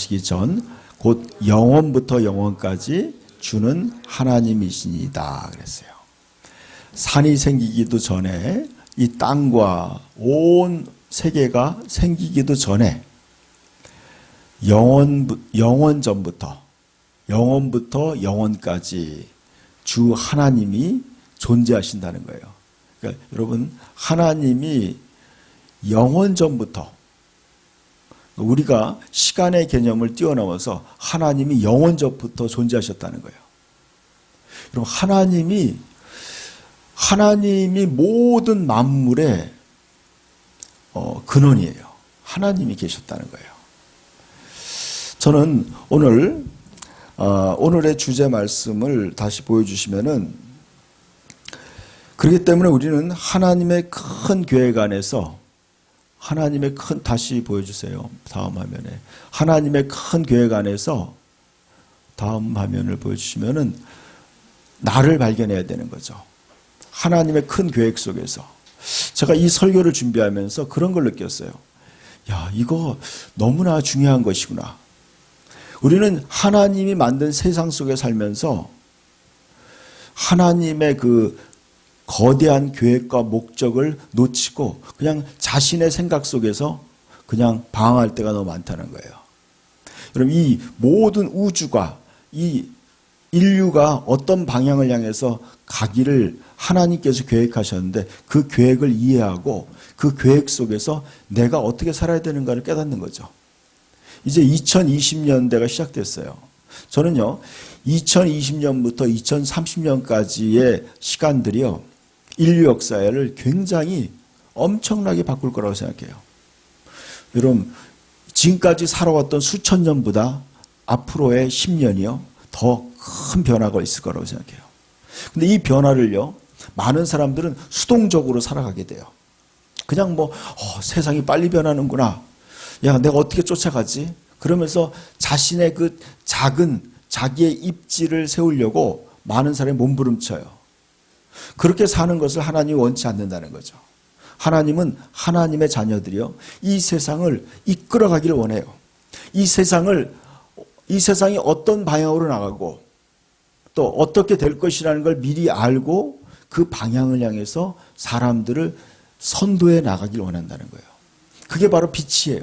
시기 전 곧 영원부터 영원까지 주는 하나님이시니다 그랬어요. 산이 생기기도 전에 이 땅과 온 세계가 생기기도 전에 영원 전부터 영원부터 영원까지 주 하나님이 존재하신다는 거예요. 그러니까 여러분, 하나님이 영원 전부터, 우리가 시간의 개념을 뛰어넘어서 하나님이 영원 전부터 존재하셨다는 거예요. 여러분, 하나님이 모든 만물의 근원이에요. 하나님이 계셨다는 거예요. 저는 오늘의 주제 말씀을 다시 보여주시면은, 그렇기 때문에 우리는 하나님의 큰 계획 안에서 다시 보여주세요. 다음 화면에. 하나님의 큰 계획 안에서, 다음 화면을 보여주시면은, 나를 발견해야 되는 거죠. 하나님의 큰 계획 속에서. 제가 이 설교를 준비하면서 그런 걸 느꼈어요. 야, 이거 너무나 중요한 것이구나. 우리는 하나님이 만든 세상 속에 살면서 하나님의 그 거대한 계획과 목적을 놓치고 그냥 자신의 생각 속에서 그냥 방황할 때가 너무 많다는 거예요. 여러분, 이 모든 우주가, 이 인류가 어떤 방향을 향해서 가기를 하나님께서 계획하셨는데 그 계획을 이해하고 그 계획 속에서 내가 어떻게 살아야 되는가를 깨닫는 거죠. 이제 2020년대가 시작됐어요. 저는요, 2020년부터 2030년까지의 시간들이요, 인류 역사를 굉장히 엄청나게 바꿀 거라고 생각해요. 여러분, 지금까지 살아왔던 수천 년보다 앞으로의 10년이요, 더 큰 변화가 있을 거라고 생각해요. 근데 이 변화를요, 많은 사람들은 수동적으로 살아가게 돼요. 그냥 세상이 빨리 변하는구나. 야, 내가 어떻게 쫓아가지? 그러면서 자신의 그 자기의 입지를 세우려고 많은 사람이 몸부림쳐요. 그렇게 사는 것을 하나님이 원치 않는다는 거죠. 하나님은 하나님의 자녀들이요, 이 세상을 이끌어가기를 원해요. 이 세상이 어떤 방향으로 나가고 또 어떻게 될 것이라는 걸 미리 알고 그 방향을 향해서 사람들을 선도해 나가길 원한다는 거예요. 그게 바로 빛이에요.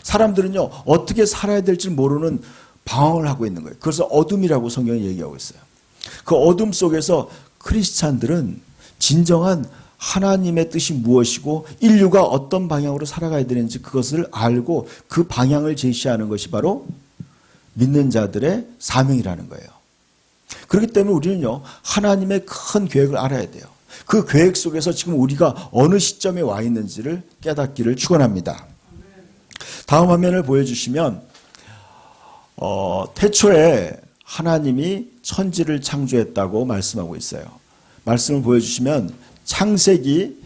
사람들은요, 어떻게 살아야 될지 모르는 방황을 하고 있는 거예요. 그래서 어둠이라고 성경이 얘기하고 있어요. 그 어둠 속에서 크리스찬들은 진정한 하나님의 뜻이 무엇이고 인류가 어떤 방향으로 살아가야 되는지 그것을 알고 그 방향을 제시하는 것이 바로 믿는 자들의 사명이라는 거예요. 그렇기 때문에 우리는요, 하나님의 큰 계획을 알아야 돼요. 그 계획 속에서 지금 우리가 어느 시점에 와 있는지를 깨닫기를 축원합니다. 다음 화면을 보여주시면, 태초에 하나님이 천지를 창조했다고 말씀하고 있어요. 말씀을 보여주시면 창세기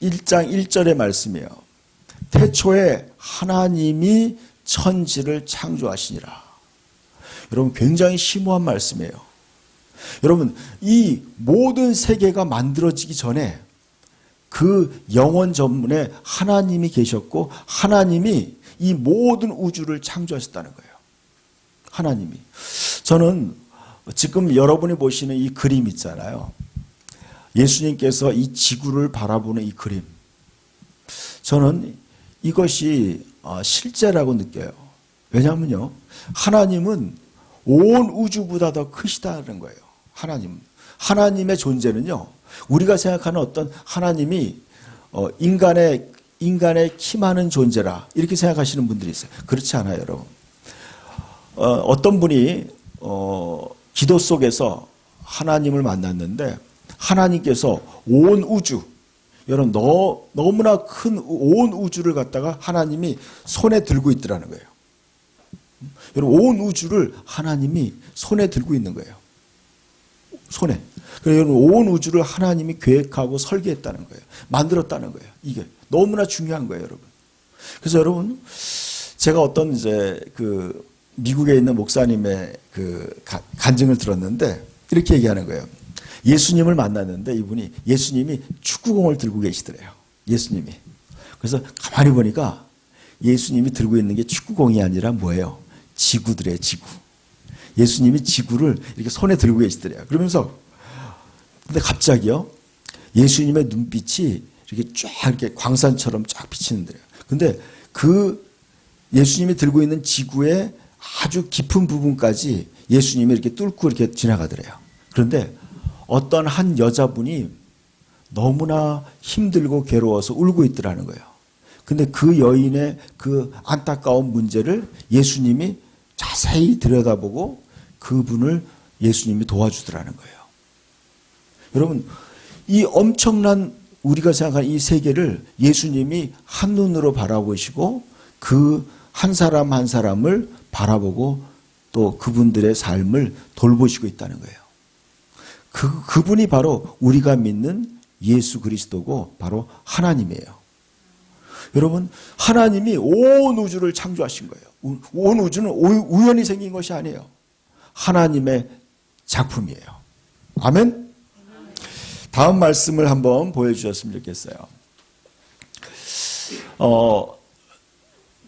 1장 1절의 말씀이에요. 태초에 하나님이 천지를 창조하시니라. 여러분, 굉장히 심오한 말씀이에요. 여러분, 이 모든 세계가 만들어지기 전에 그 영원 전문에 하나님이 계셨고 하나님이 이 모든 우주를 창조하셨다는 거예요. 하나님이. 저는 지금 여러분이 보시는 이 그림 있잖아요. 예수님께서 이 지구를 바라보는 이 그림. 저는 이것이 실제라고 느껴요. 왜냐하면요, 하나님은 온 우주보다 더 크시다는 거예요. 하나님의 존재는요, 우리가 생각하는 어떤 하나님이 인간의 키 많은 존재라 이렇게 생각하시는 분들이 있어요. 그렇지 않아요, 여러분. 어떤 분이 기도 속에서 하나님을 만났는데 하나님께서 온 우주, 여러분, 너무나 큰 온 우주를 갖다가 하나님이 손에 들고 있더라는 거예요. 여러분, 온 우주를 하나님이 손에 들고 있는 거예요. 손에. 여러분, 온 우주를 하나님이 계획하고 설계했다는 거예요. 만들었다는 거예요. 이게 너무나 중요한 거예요, 여러분. 그래서 여러분, 제가 어떤 미국에 있는 목사님의 간증을 들었는데 이렇게 얘기하는 거예요. 예수님을 만났는데 예수님이 축구공을 들고 계시더래요. 예수님이. 그래서 가만히 보니까 예수님이 들고 있는 게 축구공이 아니라 뭐예요? 지구들의 지구. 예수님이 지구를 이렇게 손에 들고 계시더래요. 그러면서 근데 갑자기요, 예수님의 눈빛이 이렇게 쫙 이렇게 광산처럼 쫙 비치는데요. 근데 그 예수님이 들고 있는 지구의 아주 깊은 부분까지 예수님이 이렇게 뚫고 이렇게 지나가더래요. 그런데 어떤 한 여자분이 너무나 힘들고 괴로워서 울고 있더라는 거예요. 근데 그 여인의 그 안타까운 문제를 예수님이 자세히 들여다보고 그분을 예수님이 도와주더라는 거예요. 여러분, 이 엄청난 우리가 생각하는 이 세계를 예수님이 한눈으로 바라보시고 그 한 사람 한 사람을 바라보고 또 그분들의 삶을 돌보시고 있다는 거예요. 그분이 바로 우리가 믿는 예수 그리스도고 바로 하나님이에요. 여러분, 하나님이 온 우주를 창조하신 거예요. 온 우주는 우연히 생긴 것이 아니에요. 하나님의 작품이에요. 아멘? 다음 말씀을 한번 보여주셨으면 좋겠어요.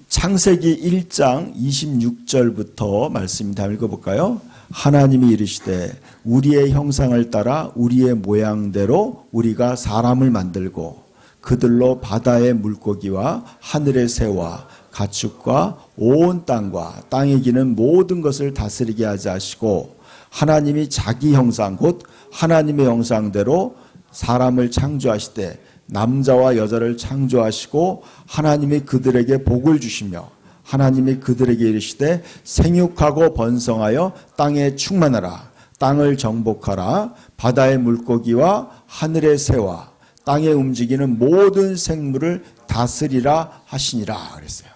창세기 1장 26절부터 말씀입니다. 읽어볼까요? 하나님이 이르시되 우리의 형상을 따라 우리의 모양대로 우리가 사람을 만들고 그들로 바다의 물고기와 하늘의 새와 가축과 온 땅과 땅에 기는 모든 것을 다스리게 하자 하시고 하나님이 자기 형상 곧 하나님의 형상대로 사람을 창조하시되 남자와 여자를 창조하시고 하나님이 그들에게 복을 주시며 하나님이 그들에게 이르시되 생육하고 번성하여 땅에 충만하라 땅을 정복하라 바다의 물고기와 하늘의 새와 땅에 움직이는 모든 생물을 다스리라 하시니라 그랬어요.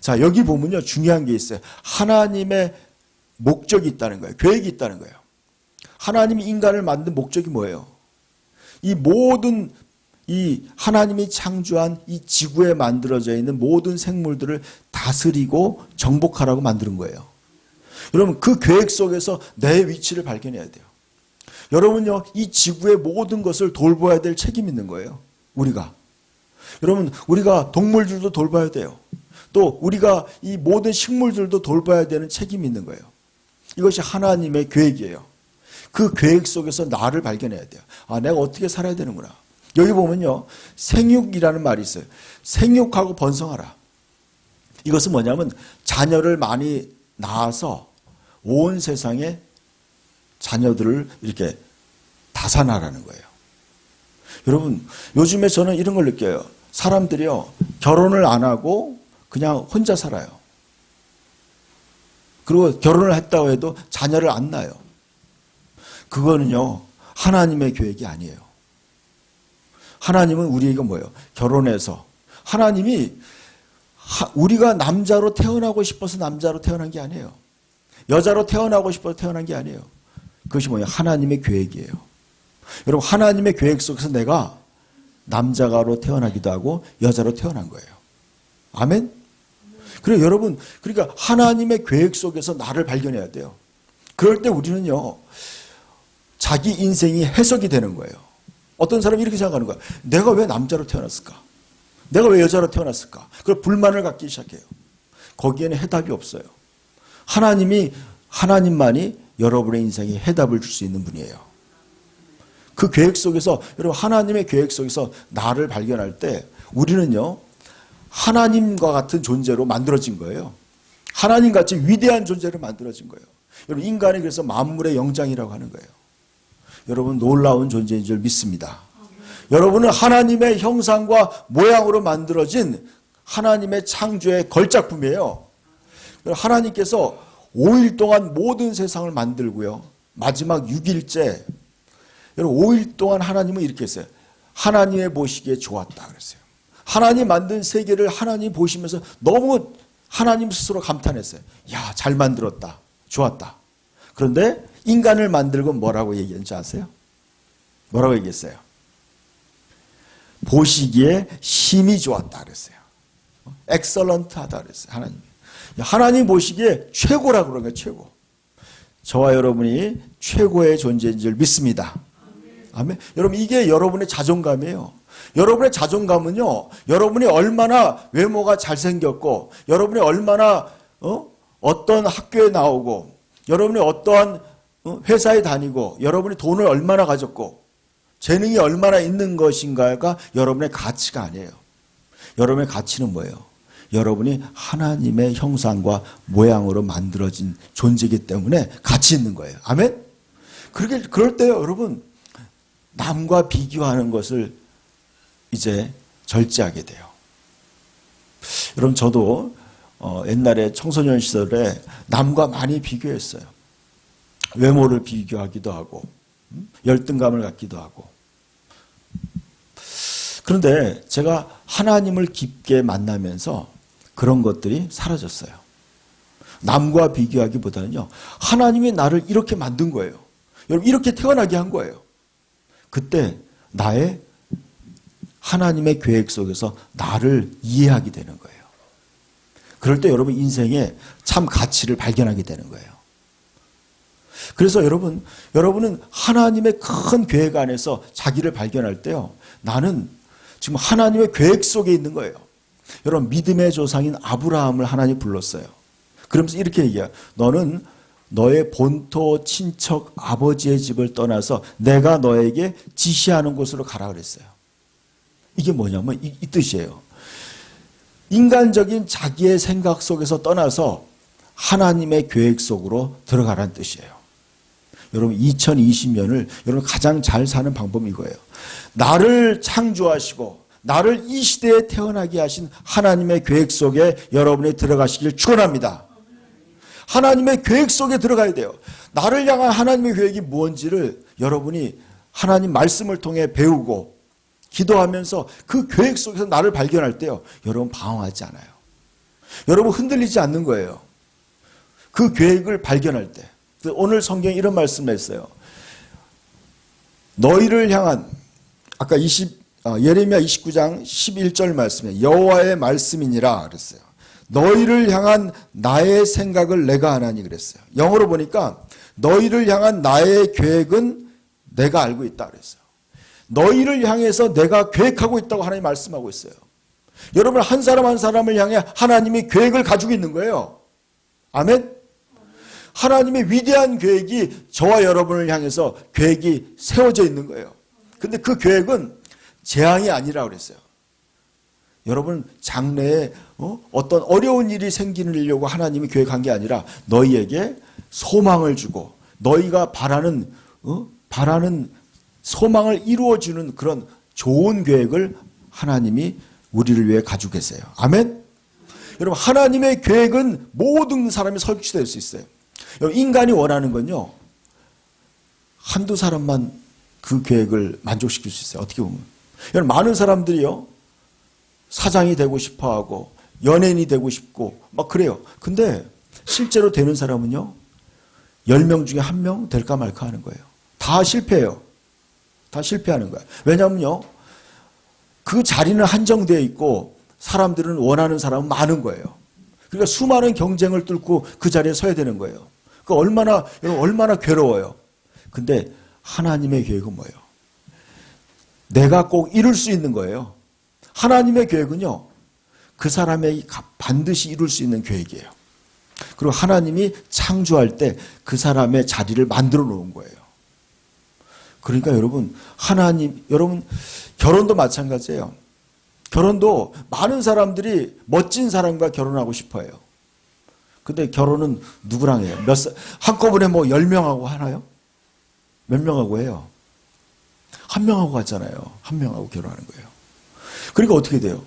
자, 여기 보면요, 중요한 게 있어요. 하나님의 목적이 있다는 거예요. 계획이 있다는 거예요. 하나님이 인간을 만든 목적이 뭐예요? 이 모든 이 하나님이 창조한 이 지구에 만들어져 있는 모든 생물들을 다스리고 정복하라고 만드는 거예요. 여러분, 그 계획 속에서 내 위치를 발견해야 돼요. 여러분요, 이 지구의 모든 것을 돌봐야 될 책임이 있는 거예요. 우리가. 여러분, 우리가 동물들도 돌봐야 돼요. 또 우리가 이 모든 식물들도 돌봐야 되는 책임이 있는 거예요. 이것이 하나님의 계획이에요. 그 계획 속에서 나를 발견해야 돼요. 아, 내가 어떻게 살아야 되는구나. 여기 보면요, 생육이라는 말이 있어요. 생육하고 번성하라. 이것은 뭐냐면 자녀를 많이 낳아서 온 세상에 자녀들을 이렇게 다산하라는 거예요. 여러분, 요즘에 저는 이런 걸 느껴요. 사람들이요, 결혼을 안 하고 그냥 혼자 살아요. 그리고 결혼을 했다고 해도 자녀를 안 낳아요. 그거는요, 하나님의 계획이 아니에요. 하나님은 우리에게 뭐예요? 결혼해서 하나님이 우리가 남자로 태어나고 싶어서 남자로 태어난 게 아니에요. 여자로 태어나고 싶어서 태어난 게 아니에요. 그것이 뭐예요? 하나님의 계획이에요. 여러분, 하나님의 계획 속에서 내가 남자로 태어나기도 하고 여자로 태어난 거예요. 아멘? 그래서 여러분, 그러니까 하나님의 계획 속에서 나를 발견해야 돼요. 그럴 때 우리는요, 자기 인생이 해석이 되는 거예요. 어떤 사람이 이렇게 생각하는 거야. 내가 왜 남자로 태어났을까? 내가 왜 여자로 태어났을까? 그걸 불만을 갖기 시작해요. 거기에는 해답이 없어요. 하나님만이 여러분의 인생에 해답을 줄 수 있는 분이에요. 그 계획 속에서, 여러분, 하나님의 계획 속에서 나를 발견할 때 우리는요, 하나님과 같은 존재로 만들어진 거예요. 하나님같이 위대한 존재로 만들어진 거예요. 여러분, 인간이 그래서 만물의 영장이라고 하는 거예요. 여러분, 놀라운 존재인 줄 믿습니다. 여러분은 하나님의 형상과 모양으로 만들어진 하나님의 창조의 걸작품이에요. 하나님께서 5일 동안 모든 세상을 만들고요, 마지막 6일째, 여러분, 5일 동안 하나님은 이렇게 했어요. 하나님의 보시기에 좋았다 그랬어요. 하나님 만든 세계를 하나님 보시면서 너무 하나님 스스로 감탄했어요. 야, 잘 만들었다. 좋았다. 그런데 인간을 만들고 뭐라고 얘기했는지 아세요? 뭐라고 얘기했어요? 보시기에 심히 좋았다 그랬어요. 엑설런트하다 그랬어요. 하나님 보시기에 최고라고 그런 거예요. 최고. 저와 여러분이 최고의 존재인 줄 믿습니다. 아멘. 여러분, 이게 여러분의 자존감이에요. 여러분의 자존감은요, 여러분이 얼마나 외모가 잘생겼고, 여러분이 얼마나 어떤 학교에 나오고 여러분이 어떠한 회사에 다니고 여러분이 돈을 얼마나 가졌고 재능이 얼마나 있는 것인가가 여러분의 가치가 아니에요. 여러분의 가치는 뭐예요? 여러분이 하나님의 형상과 모양으로 만들어진 존재이기 때문에 가치 있는 거예요. 아멘? 그럴 때요, 여러분, 남과 비교하는 것을 이제 절제하게 돼요. 여러분, 저도 옛날에 청소년 시절에 남과 많이 비교했어요. 외모를 비교하기도 하고, 열등감을 갖기도 하고. 그런데 제가 하나님을 깊게 만나면서 그런 것들이 사라졌어요. 남과 비교하기보다는요, 하나님이 나를 이렇게 만든 거예요. 여러분, 이렇게 태어나게 한 거예요. 그때 나의 하나님의 계획 속에서 나를 이해하게 되는 거예요. 그럴 때 여러분 인생에 참 가치를 발견하게 되는 거예요. 그래서 여러분은 하나님의 큰 계획 안에서 자기를 발견할 때요, 나는 지금 하나님의 계획 속에 있는 거예요. 여러분, 믿음의 조상인 아브라함을 하나님이 불렀어요. 그러면서 이렇게 얘기해요. 너는 너의 본토 친척 아버지의 집을 떠나서 내가 너에게 지시하는 곳으로 가라 그랬어요. 이게 뭐냐면 이 뜻이에요. 인간적인 자기의 생각 속에서 떠나서 하나님의 계획 속으로 들어가라는 뜻이에요. 여러분, 2020년을 여러분 가장 잘 사는 방법이 이거예요. 나를 창조하시고 나를 이 시대에 태어나게 하신 하나님의 계획 속에 여러분이 들어가시길 축원합니다. 하나님의 계획 속에 들어가야 돼요. 나를 향한 하나님의 계획이 무엇인지를 여러분이 하나님 말씀을 통해 배우고 기도하면서 그 계획 속에서 나를 발견할 때요, 여러분 방황하지 않아요. 여러분 흔들리지 않는 거예요. 그 계획을 발견할 때. 오늘 성경에 이런 말씀을 했어요. 너희를 향한 아까 예레미야 29장 11절 말씀에 여호와의 말씀이니라 그랬어요. 너희를 향한 나의 생각을 내가 하나니 그랬어요. 영어로 보니까 너희를 향한 나의 계획은 내가 알고 있다 그랬어요. 너희를 향해서 내가 계획하고 있다고 하나님 말씀하고 있어요. 여러분 한 사람 한 사람을 향해 하나님이 계획을 가지고 있는 거예요. 아멘? 하나님의 위대한 계획이 저와 여러분을 향해서 계획이 세워져 있는 거예요. 근데 그 계획은 재앙이 아니라 그랬어요. 여러분 장래에 어떤 어려운 일이 생기려고 하나님이 계획한 게 아니라 너희에게 소망을 주고 너희가 바라는 소망을 이루어주는 그런 좋은 계획을 하나님이 우리를 위해 가지고 계세요. 아멘? 여러분 하나님의 계획은 모든 사람이 설치될 수 있어요. 여러분 인간이 원하는 건요, 한두 사람만 그 계획을 만족시킬 수 있어요. 어떻게 보면 여러분 많은 사람들이요 사장이 되고 싶어하고 연예인이 되고 싶고 막 그래요. 근데 실제로 되는 사람은요 10명 중에 1명 될까 말까 하는 거예요. 다 실패해요. 다 실패하는 거예요. 왜냐하면요 그 자리는 한정되어 있고 사람들은 원하는 사람은 많은 거예요. 그러니까 수많은 경쟁을 뚫고 그 자리에 서야 되는 거예요. 그 얼마나 괴로워요. 근데 하나님의 계획은 뭐예요? 내가 꼭 이룰 수 있는 거예요. 하나님의 계획은요, 그 사람이 반드시 이룰 수 있는 계획이에요. 그리고 하나님이 창조할 때 그 사람의 자리를 만들어 놓은 거예요. 그러니까 여러분, 여러분, 결혼도 마찬가지예요. 결혼도 많은 사람들이 멋진 사람과 결혼하고 싶어 해요. 근데 결혼은 누구랑 해요? 한꺼번에 10명하고 하나요? 몇 명하고 해요? 1명하고 하잖아요. 1명하고 결혼하는 거예요. 그러니까 어떻게 돼요?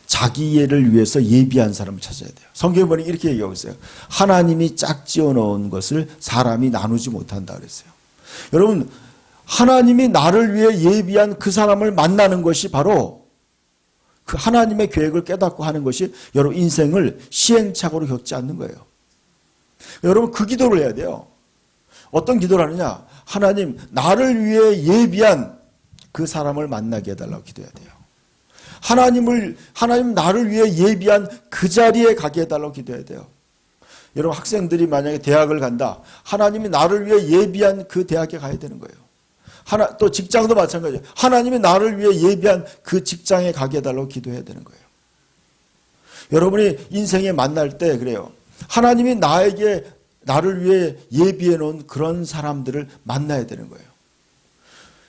자기를 위해서 예비한 사람을 찾아야 돼요. 성경에 보니 이렇게 얘기하고 있어요. 하나님이 짝지어 놓은 것을 사람이 나누지 못한다 그랬어요. 여러분, 하나님이 나를 위해 예비한 그 사람을 만나는 것이 바로 그 하나님의 계획을 깨닫고 하는 것이 여러분 인생을 시행착오로 겪지 않는 거예요. 여러분 그 기도를 해야 돼요. 어떤 기도를 하느냐? 하나님 나를 위해 예비한 그 사람을 만나게 해달라고 기도해야 돼요. 하나님 나를 위해 예비한 그 자리에 가게 해달라고 기도해야 돼요. 여러분 학생들이 만약에 대학을 간다. 하나님이 나를 위해 예비한 그 대학에 가야 되는 거예요. 또 직장도 마찬가지예요. 하나님이 나를 위해 예비한 그 직장에 가게 해달라고 기도해야 되는 거예요. 여러분이 인생에 만날 때 그래요. 하나님이 나를 위해 예비해 놓은 그런 사람들을 만나야 되는 거예요.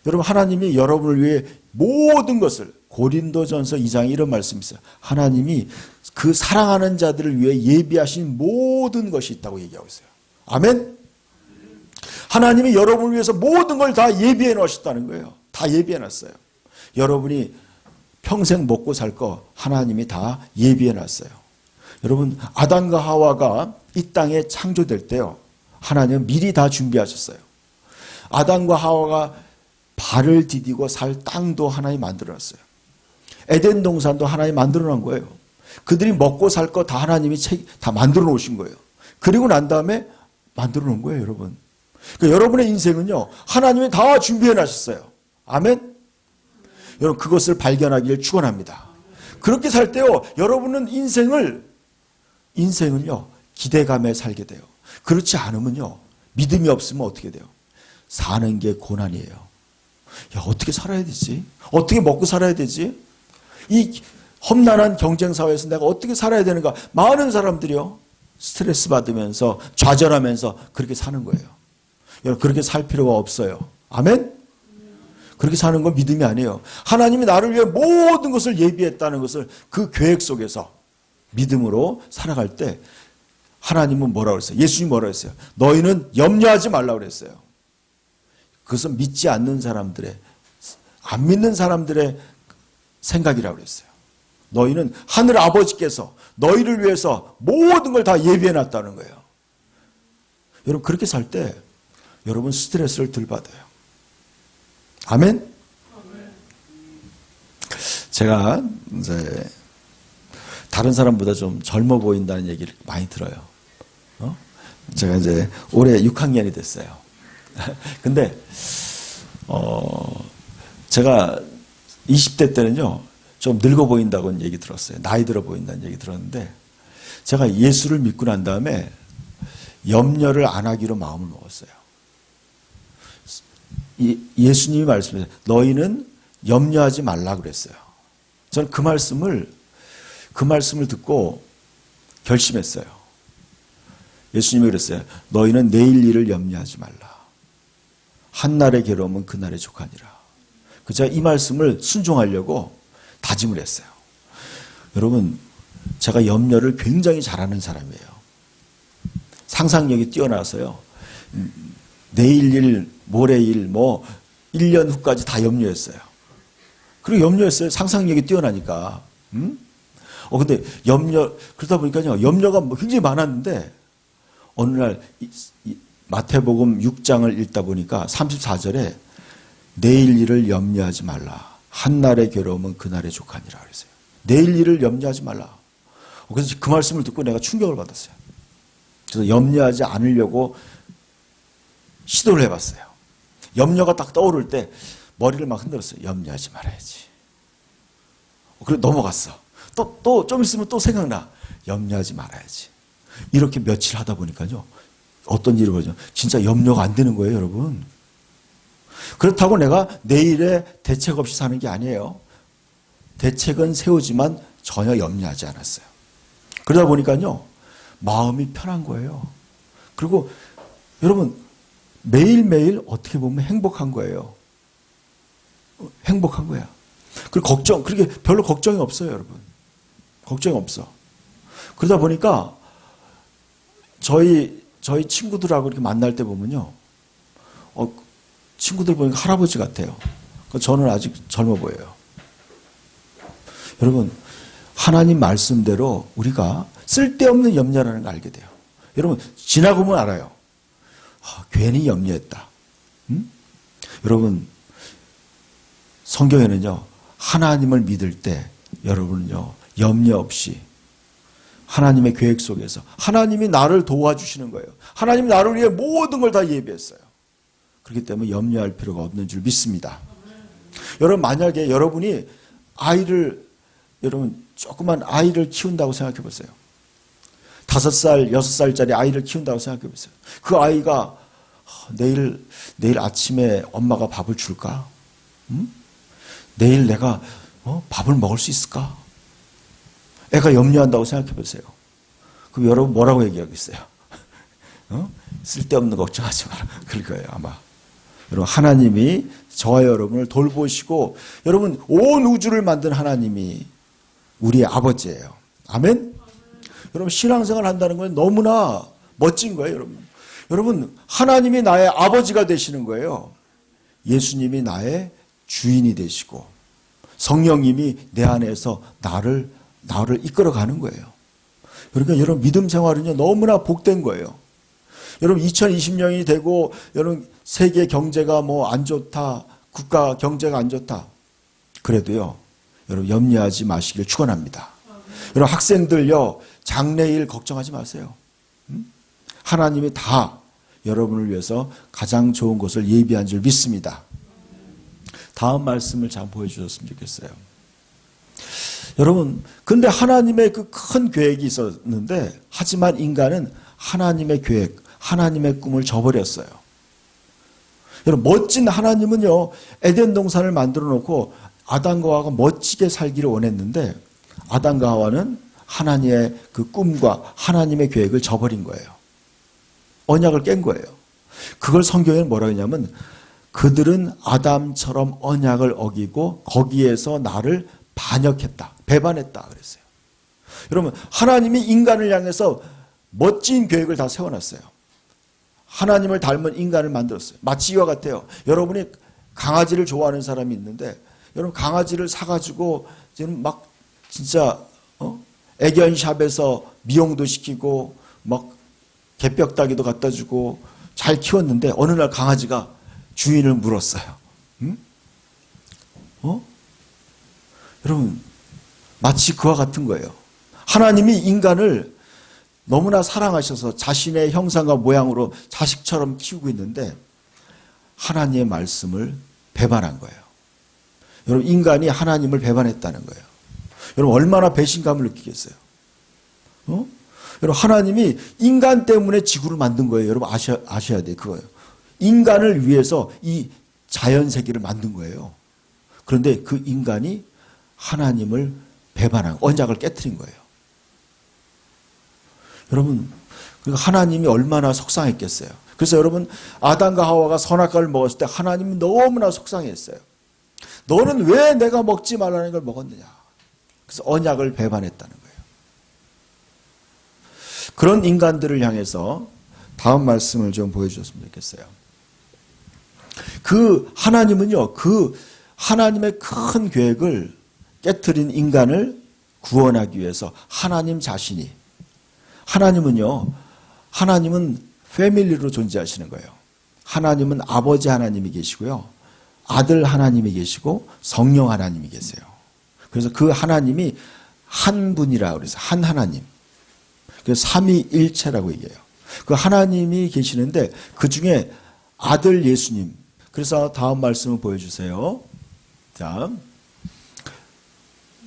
여러분, 하나님이 여러분을 위해 모든 것을, 고린도전서 2장에 이런 말씀이 있어요. 하나님이 그 사랑하는 자들을 위해 예비하신 모든 것이 있다고 얘기하고 있어요. 아멘? 하나님이 여러분을 위해서 모든 걸 다 예비해 놓으셨다는 거예요. 다 예비해 놨어요. 여러분이 평생 먹고 살 거 하나님이 다 예비해 놨어요. 여러분, 아담과 하와가 이 땅에 창조될 때요, 하나님은 미리 다 준비하셨어요. 아담과 하와가 발을 디디고 살 땅도 하나님 만들어 놨어요. 에덴 동산도 하나님 만들어 놓은 거예요. 그들이 먹고 살 거 다 하나님이 다 만들어 놓으신 거예요. 그리고 난 다음에 만들어 놓은 거예요, 여러분. 그러니까 여러분의 인생은요, 하나님이 다 준비해 놨었어요. 아멘? 여러분, 그것을 발견하기를 축원합니다. 그렇게 살 때요, 여러분은 인생을요, 기대감에 살게 돼요. 그렇지 않으면요, 믿음이 없으면 어떻게 돼요? 사는 게 고난이에요. 야, 어떻게 살아야 되지? 어떻게 먹고 살아야 되지? 이 험난한 경쟁 사회에서 내가 어떻게 살아야 되는가? 많은 사람들이요, 스트레스 받으면서 좌절하면서 그렇게 사는 거예요. 여러분, 그렇게 살 필요가 없어요. 아멘? 그렇게 사는 건 믿음이 아니에요. 하나님이 나를 위해 모든 것을 예비했다는 것을 그 계획 속에서 믿음으로 살아갈 때 하나님은 뭐라고 그랬어요? 예수님이 뭐라고 했어요? 너희는 염려하지 말라고 그랬어요. 그것은 믿지 않는 사람들의, 안 믿는 사람들의 생각이라고 그랬어요. 너희는 하늘 아버지께서 너희를 위해서 모든 걸 다 예비해 놨다는 거예요. 여러분, 그렇게 살 때 여러분 스트레스를 덜 받아요. 아멘? 제가 이제 다른 사람보다 좀 젊어 보인다는 얘기를 많이 들어요. 제가 이제 올해 6학년이 됐어요. 근데 제가 20대 때는요, 좀 늙어 보인다고 얘기 들었어요. 나이 들어 보인다는 얘기 들었는데, 제가 예수를 믿고 난 다음에 염려를 안 하기로 마음을 먹었어요. 예수님이 말씀하세요. 너희는 염려하지 말라 그랬어요. 저는 그 말씀을 듣고 결심했어요. 예수님이 그랬어요. 너희는 내일 일을 염려하지 말라. 한날의 괴로움은 그날의 족하니라. 제가 이 말씀을 순종하려고 다짐을 했어요. 여러분, 제가 염려를 굉장히 잘하는 사람이에요. 상상력이 뛰어나서요, 내일 일, 모레 일, 1년 후까지 다 염려했어요. 그리고 염려했어요. 상상력이 뛰어나니까. 근데 그러다 보니까요, 염려가 굉장히 많았는데, 어느 날, 마태복음 6장을 읽다 보니까 34절에 내일 일을 염려하지 말라. 한날의 괴로움은 그날의 족하니라 그랬어요. 내일 일을 염려하지 말라. 그래서 그 말씀을 듣고 내가 충격을 받았어요. 그래서 염려하지 않으려고 시도를 해봤어요. 염려가 딱 떠오를 때 머리를 막 흔들었어요. 염려하지 말아야지. 그리고 넘어갔어. 또 좀 있으면 또 생각나. 염려하지 말아야지. 이렇게 며칠 하다 보니까요, 어떤 일이 벌어져? 진짜 염려가 안 되는 거예요, 여러분. 그렇다고 내가 내일에 대책 없이 사는 게 아니에요. 대책은 세우지만 전혀 염려하지 않았어요. 그러다 보니까요, 마음이 편한 거예요. 그리고 여러분, 매일매일 어떻게 보면 행복한 거예요. 행복한 거야. 그리고 그렇게 별로 걱정이 없어요, 여러분. 걱정이 없어. 그러다 보니까 저희 친구들하고 이렇게 만날 때 보면요, 친구들 보니까 할아버지 같아요. 저는 아직 젊어 보여요. 여러분, 하나님 말씀대로 우리가 쓸데없는 염려라는 걸 알게 돼요. 여러분, 지나고 보면 알아요. 괜히 염려했다. 여러분, 성경에는요, 하나님을 믿을 때 여러분은요, 염려 없이 하나님의 계획 속에서 하나님이 나를 도와주시는 거예요. 하나님이 나를 위해 모든 걸 다 예비했어요. 그렇기 때문에 염려할 필요가 없는 줄 믿습니다. 여러분, 만약에 여러분이 여러분 조그만 아이를 키운다고 생각해 보세요. 5살, 6살짜리 아이를 키운다고 생각해 보세요. 그 아이가 내일 아침에 엄마가 밥을 줄까? 내일 내가 밥을 먹을 수 있을까? 애가 염려한다고 생각해 보세요. 그럼 여러분 뭐라고 얘기하겠어요? 쓸데없는 걱정하지 마라. 그럴 거예요, 아마. 여러분, 하나님이 저와 여러분을 돌보시고, 여러분, 온 우주를 만든 하나님이 우리의 아버지예요. 아멘? 여러분, 신앙생활 한다는 건 너무나 멋진 거예요, 여러분. 여러분, 하나님이 나의 아버지가 되시는 거예요. 예수님이 나의 주인이 되시고, 성령님이 내 안에서 나를 이끌어가는 거예요. 그러니까 여러분, 믿음 생활은요, 너무나 복된 거예요. 여러분 2020년이 되고 여러분 세계 경제가 뭐 안 좋다. 국가 경제가 안 좋다. 그래도요. 여러분 염려하지 마시길 축원합니다. 여러분 학생들요. 장래일 걱정하지 마세요. 하나님이 다 여러분을 위해서 가장 좋은 것을 예비한 줄 믿습니다. 다음 말씀을 잘 보여주셨으면 좋겠어요. 여러분 근데 하나님의 그 큰 계획이 있었는데 하지만 인간은 하나님의 계획 하나님의 꿈을 저버렸어요. 여러분 멋진 하나님은요. 에덴 동산을 만들어 놓고 아담과 하와가 멋지게 살기를 원했는데 아담과 하와는 하나님의 그 꿈과 하나님의 계획을 저버린 거예요. 언약을 깬 거예요. 그걸 성경에는 뭐라고 했냐면 그들은 아담처럼 언약을 어기고 거기에서 나를 반역했다. 배반했다 그랬어요. 여러분 하나님이 인간을 향해서 멋진 계획을 다 세워놨어요. 하나님을 닮은 인간을 만들었어요. 마치 이와 같아요. 여러분이 강아지를 좋아하는 사람이 있는데 여러분 강아지를 사가지고 지금 막 진짜 애견샵에서 미용도 시키고 막 개벽다기도 갖다 주고 잘 키웠는데 어느 날 강아지가 주인을 물었어요. 응? 여러분 마치 그와 같은 거예요. 하나님이 인간을 너무나 사랑하셔서 자신의 형상과 모양으로 자식처럼 키우고 있는데 하나님의 말씀을 배반한 거예요. 여러분 인간이 하나님을 배반했다는 거예요. 여러분 얼마나 배신감을 느끼겠어요. 여러분 하나님이 인간 때문에 지구를 만든 거예요. 여러분 아셔야 돼요. 그거예요. 인간을 위해서 이 자연세계를 만든 거예요. 그런데 그 인간이 하나님을 배반한 언약을 깨트린 거예요. 여러분 하나님이 얼마나 속상했겠어요. 그래서 여러분 아담과 하와가 선악과를 먹었을 때 하나님이 너무나 속상했어요. 너는 왜 내가 먹지 말라는 걸 먹었느냐. 그래서 언약을 배반했다는 거예요. 그런 인간들을 향해서 다음 말씀을 좀 보여주셨으면 좋겠어요. 그 하나님은요. 그 하나님의 큰 계획을 깨트린 인간을 구원하기 위해서 하나님 자신이 하나님은 패밀리로 존재하시는 거예요. 하나님은 아버지 하나님이 계시고요. 아들 하나님이 계시고 성령 하나님이 계세요. 그래서 그 하나님이 한 분이라 그래서 한 하나님. 그래서 삼위일체라고 얘기해요. 그 하나님이 계시는데 그 중에 아들 예수님. 그래서 다음 말씀을 보여주세요. 자,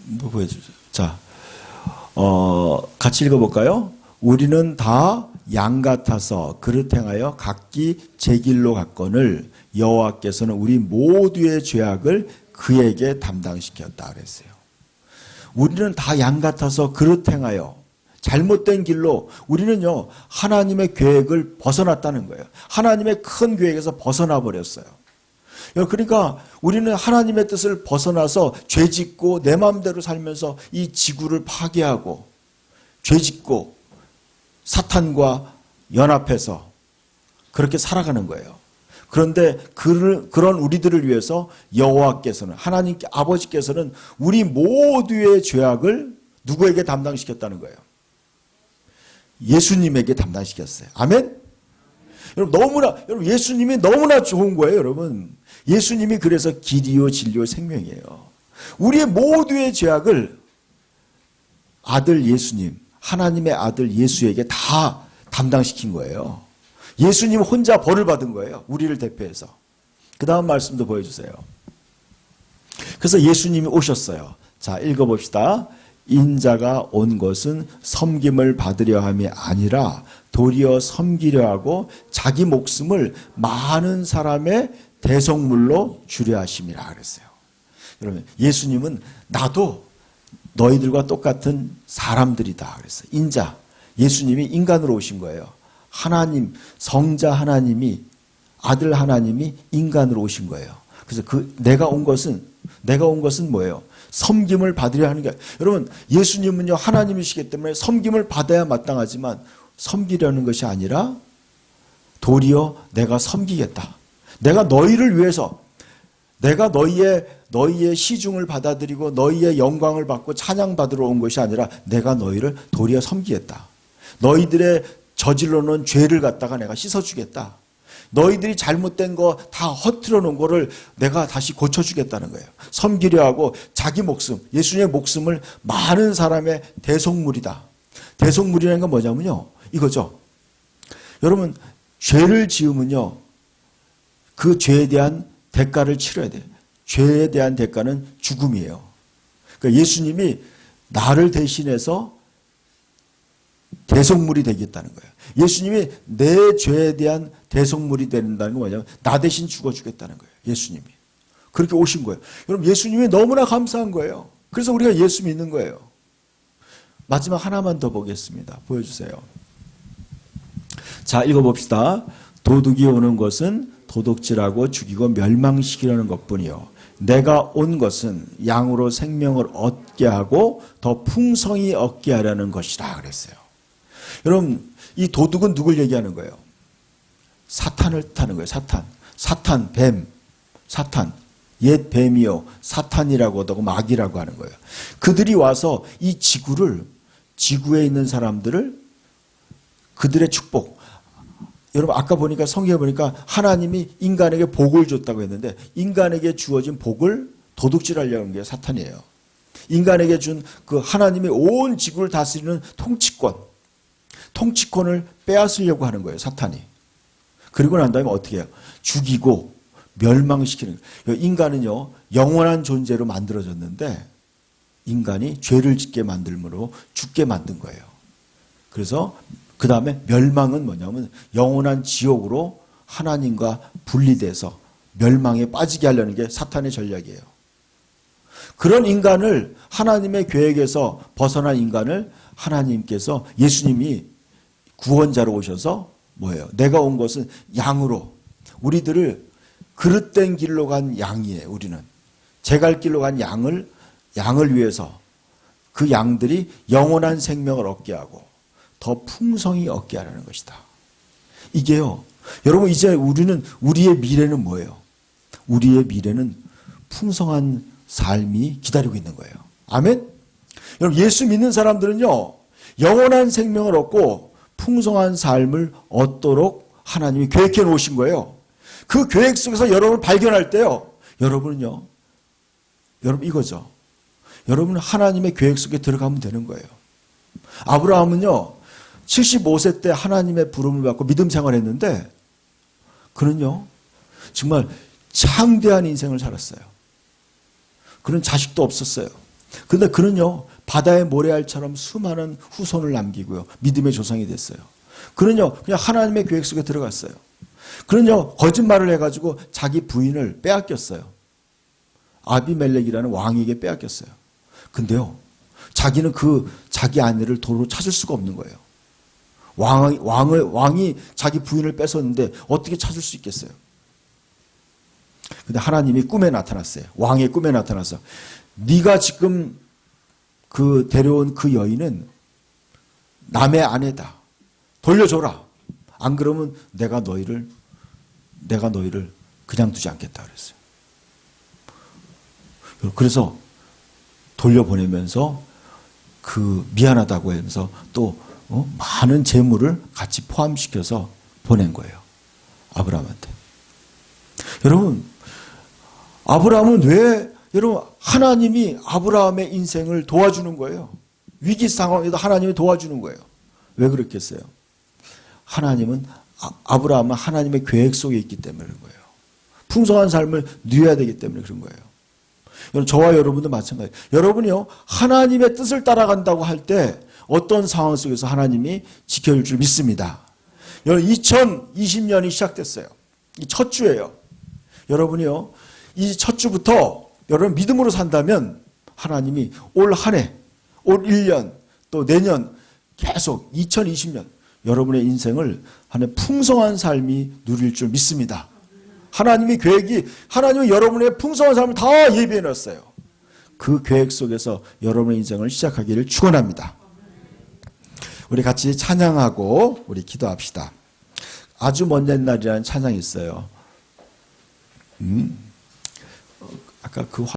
뭐 보여주세요. 자, 같이 읽어볼까요? 우리는 다 양 같아서 그릇 행하여 각기 제 길로 갔거늘 여호와께서는 우리 모두의 죄악을 그에게 담당시켰다 그랬어요. 우리는 다 양 같아서 그릇 행하여 잘못된 길로 우리는요 하나님의 계획을 벗어났다는 거예요. 하나님의 큰 계획에서 벗어나 버렸어요. 그러니까 우리는 하나님의 뜻을 벗어나서 죄짓고 내 마음대로 살면서 이 지구를 파괴하고 죄짓고 사탄과 연합해서 그렇게 살아가는 거예요. 그런데 그런 우리들을 위해서 여호와께서는 하나님께 아버지께서는 우리 모두의 죄악을 누구에게 담당시켰다는 거예요? 예수님에게 담당시켰어요. 아멘? 여러분 예수님이 너무나 좋은 거예요, 여러분. 예수님이 그래서 길이요 진리요 생명이에요. 우리의 모두의 죄악을 아들 예수님, 하나님의 아들 예수에게 다 담당시킨 거예요. 예수님 혼자 벌을 받은 거예요. 우리를 대표해서. 그 다음 말씀도 보여주세요. 그래서 예수님이 오셨어요. 자, 읽어봅시다. 인자가 온 것은 섬김을 받으려 함이 아니라 도리어 섬기려 하고 자기 목숨을 많은 사람의 대속물로 주려 하심이라 그랬어요. 여러분, 예수님은 나도 너희들과 똑같은 사람들이다 그랬어요. 인자, 예수님이 인간으로 오신 거예요. 하나님, 성자 하나님이, 아들 하나님이 인간으로 오신 거예요. 그래서 내가 온 것은 뭐예요? 섬김을 받으려 하는 게, 여러분, 예수님은요, 하나님이시기 때문에 섬김을 받아야 마땅하지만 섬기려는 것이 아니라 도리어 내가 섬기겠다. 내가 너희를 위해서, 내가 너희의 시중을 받아들이고 너희의 영광을 받고 찬양받으러 온 것이 아니라 내가 너희를 도리어 섬기겠다. 너희들의 저질러 놓은 죄를 갖다가 내가 씻어주겠다. 너희들이 잘못된 거 다 허트려 놓은 거를 내가 다시 고쳐주겠다는 거예요. 섬기려 하고 자기 목숨, 예수님의 목숨을 많은 사람의 대속물이다. 대속물이라는 건 뭐냐면요, 이거죠. 여러분, 죄를 지으면요, 그 죄에 대한 대가를 치러야 돼요. 죄에 대한 대가는 죽음이에요. 그러니까 예수님이 나를 대신해서 대속물이 되겠다는 거예요. 예수님이 내 죄에 대한 대속물이 된다는 건 뭐냐면 나 대신 죽어주겠다는 거예요. 예수님이. 그렇게 오신 거예요. 여러분, 예수님이 너무나 감사한 거예요. 그래서 우리가 예수 믿는 거예요. 마지막 하나만 더 보겠습니다. 보여주세요. 자, 읽어봅시다. 도둑이 오는 것은 도둑질하고 죽이고 멸망시키려는 것뿐이요, 내가 온 것은 양으로 생명을 얻게 하고 더 풍성히 얻게 하려는 것이라 그랬어요. 여러분, 이 도둑은 누굴 얘기하는 거예요? 사탄을 뜻하는 거예요. 사탄, 뱀, 사탄, 옛 뱀이요, 사탄이라고도 하고 마귀라고 하는 거예요. 그들이 와서 이 지구에 있는 사람들을, 그들의 축복, 여러분 아까 보니까 성경에 보니까 하나님이 인간에게 복을 줬다고 했는데 인간에게 주어진 복을 도둑질하려고 하는 게 사탄이에요. 인간에게 준 그 하나님의 온 지구를 다스리는 통치권을 빼앗으려고 하는 거예요, 사탄이. 그리고 난 다음에 어떻게 해요? 죽이고 멸망시키는 거예요. 인간은요, 영원한 존재로 만들어졌는데 인간이 죄를 짓게 만들므로 죽게 만든 거예요. 그래서 그 다음에 멸망은 뭐냐면 영원한 지옥으로 하나님과 분리돼서 멸망에 빠지게 하려는 게 사탄의 전략이에요. 그런 인간을, 하나님의 계획에서 벗어난 인간을 하나님께서, 예수님이 구원자로 오셔서 뭐예요? 내가 온 것은 양으로, 우리들을 그릇된 길로 간 양이에요. 우리는 제갈 길로 간 양을 위해서 그 양들이 영원한 생명을 얻게 하고 더 풍성히 얻게 하라는 것이다. 이게요, 여러분, 이제 우리의 미래는 뭐예요? 우리의 미래는 풍성한 삶이 기다리고 있는 거예요. 아멘? 여러분, 예수 믿는 사람들은요, 영원한 생명을 얻고 풍성한 삶을 얻도록 하나님이 계획해 놓으신 거예요. 그 계획 속에서 여러분을 발견할 때요, 여러분 이거죠. 여러분은 하나님의 계획 속에 들어가면 되는 거예요. 아브라함은요, 75세 때 하나님의 부름을 받고 믿음 생활했는데 그는요, 정말 창대한 인생을 살았어요. 그는 자식도 없었어요. 그런데 그는요, 바다의 모래알처럼 수많은 후손을 남기고요, 믿음의 조상이 됐어요. 그는요, 그냥 하나님의 계획 속에 들어갔어요. 그는요, 거짓말을 해가지고 자기 부인을 빼앗겼어요. 아비멜렉이라는 왕에게 빼앗겼어요. 근데요, 자기는 자기 아내를 도로 찾을 수가 없는 거예요. 왕이 자기 부인을 뺏었는데 어떻게 찾을 수 있겠어요? 근데 하나님이 꿈에 나타났어요. 왕의 꿈에 나타나서 네가 지금 데려온 그 여인은 남의 아내다. 돌려줘라. 안 그러면 내가 너희를 그냥 두지 않겠다 그랬어요. 그래서 돌려보내면서 미안하다고 하면서 또 많은 재물을 같이 포함시켜서 보낸 거예요. 아브라함한테. 여러분, 여러분, 하나님이 아브라함의 인생을 도와주는 거예요. 위기 상황에도 하나님이 도와주는 거예요. 왜 그렇겠어요? 아브라함은 하나님의 계획 속에 있기 때문에 그런 거예요. 풍성한 삶을 누려야 되기 때문에 그런 거예요. 여러분, 저와 여러분도 마찬가지예요. 여러분이요, 하나님의 뜻을 따라간다고 할 때 어떤 상황 속에서 하나님이 지켜줄 줄 믿습니다. 여러분, 2020년이 시작됐어요. 이 첫 주예요. 여러분이요, 이 첫 주부터 여러분 믿음으로 산다면 하나님이 올 한 해, 올 1년, 또 내년 계속 2020년 여러분의 인생을 하나의 풍성한 삶이 누릴 줄 믿습니다. 하나님의 계획이, 하나님은 여러분의 풍성한 삶을 다 예비해 놨어요. 그 계획 속에서 여러분의 인생을 시작하기를 축원합니다. 우리 같이 찬양하고 우리 기도합시다. 아주 먼 옛날이라는 찬양이 있어요. 아까 그